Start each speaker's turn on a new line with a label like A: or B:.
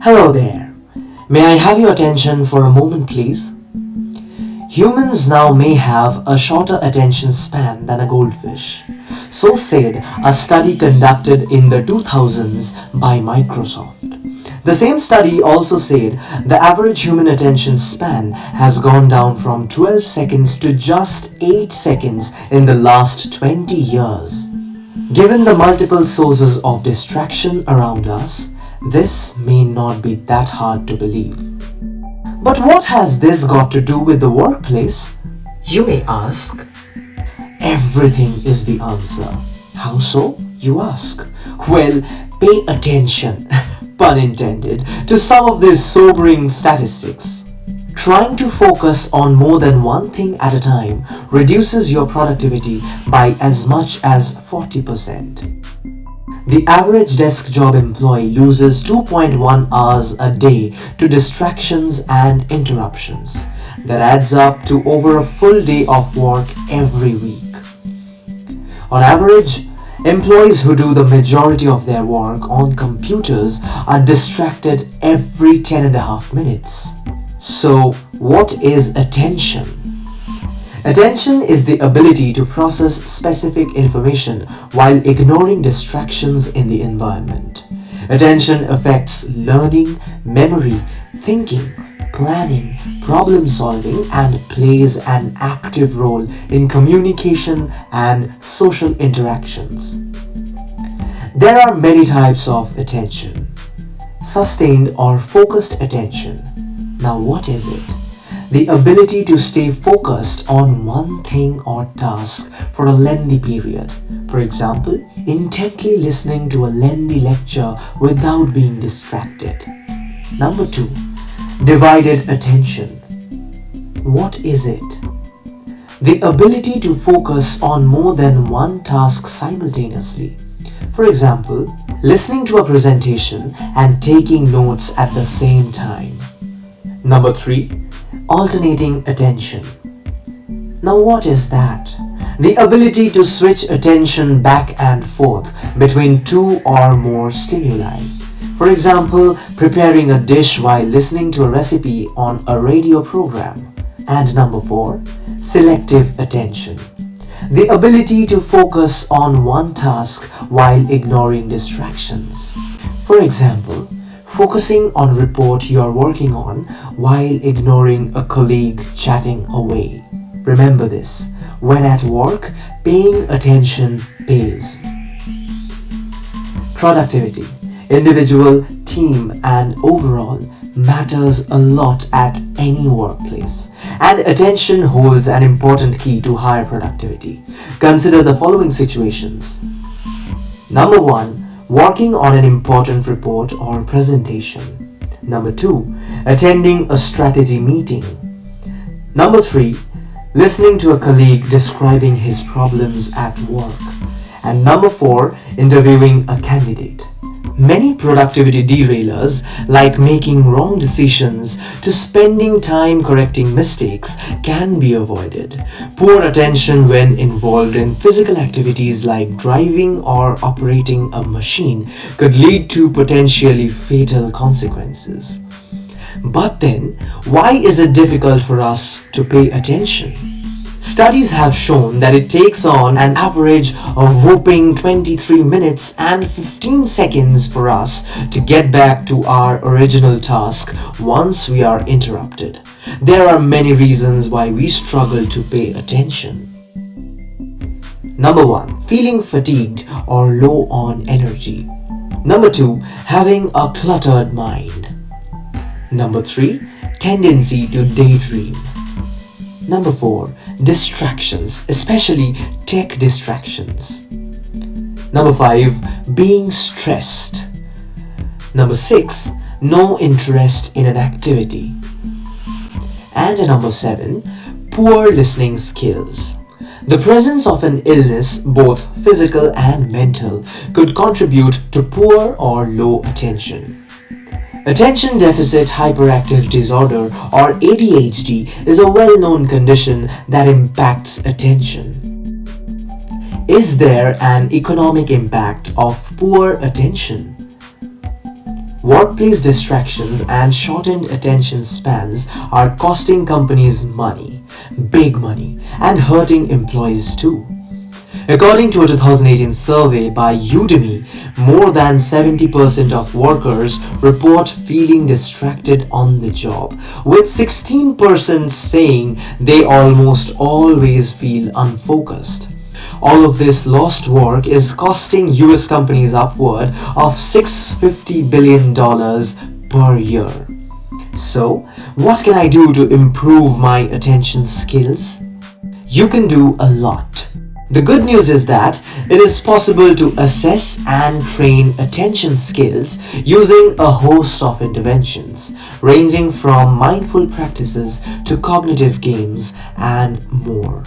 A: Hello there. May I have your attention for a moment, please? Humans now may have a shorter attention span than a goldfish. So said a study conducted in the 2000s by Microsoft. The same study also said the average human attention span has gone down from 12 seconds to just 8 seconds in the last 20 years. Given the multiple sources of distraction around us, this may not be that hard to believe. But what has this got to do with the workplace? You may ask. Everything is the answer. How so, you ask? Well, pay attention, pun intended, to some of these sobering statistics. Trying to focus on more than one thing at a time reduces your productivity by as much as 40%. The average desk job employee loses 2.1 hours a day to distractions and interruptions. That adds up to over a full day of work every week. On average, employees who do the majority of their work on computers are distracted every 10.5 minutes. So, what is attention? Attention is the ability to process specific information while ignoring distractions in the environment. Attention affects learning, memory, thinking, planning, problem solving, and plays an active role in communication and social interactions. There are many types of attention. Sustained or focused attention. Now, what is it? The ability to stay focused on one thing or task for a lengthy period. For example, intently listening to a lengthy lecture without being distracted. Number 2. Divided attention. What is it? The ability to focus on more than one task simultaneously. For example, listening to a presentation and taking notes at the same time. Number 3. Alternating attention. Now what is that? The ability to switch attention back and forth between two or more stimuli. For example, preparing a dish while listening to a recipe on a radio program. And number 4, selective attention. The ability to focus on one task while ignoring distractions. For example, focusing on a report you're working on while ignoring a colleague chatting away. Remember this, when at work, paying attention pays. Productivity, individual, team, and overall matters a lot at any workplace, and attention holds an important key to higher productivity. Consider the following situations. Number 1. Working on an important report or presentation. Number 2. Attending a strategy meeting. Number 3. Listening to a colleague describing his problems at work. And number 4. Interviewing a candidate. Many productivity derailers, like making wrong decisions to spending time correcting mistakes, can be avoided. Poor attention when involved in physical activities like driving or operating a machine could lead to potentially fatal consequences. But then, why is it difficult for us to pay attention? Studies have shown that it takes on an average of whopping 23 minutes and 15 seconds for us to get back to our original task once we are interrupted. There are many reasons why we struggle to pay attention. Number 1. Feeling fatigued or low on energy. Number 2. Having a cluttered mind. Number 3. Tendency to daydream. Number 4. Distractions, especially tech distractions. Number 5. Being stressed. Number 6. No interest in an activity. And number 7. Poor listening skills. The presence of an illness, both physical and mental, could contribute to poor or low attention. Attention Deficit Hyperactive Disorder, or ADHD, is a well-known condition that impacts attention. Is there an economic impact of poor attention? Workplace distractions and shortened attention spans are costing companies money, big money, and hurting employees too. According to a 2018 survey by Udemy, more than 70% of workers report feeling distracted on the job, with 16% saying they almost always feel unfocused. All of this lost work is costing US companies upward of $650 billion per year. So, what can I do to improve my attention skills? You can do a lot. The good news is that it is possible to assess and train attention skills using a host of interventions, ranging from mindful practices to cognitive games and more.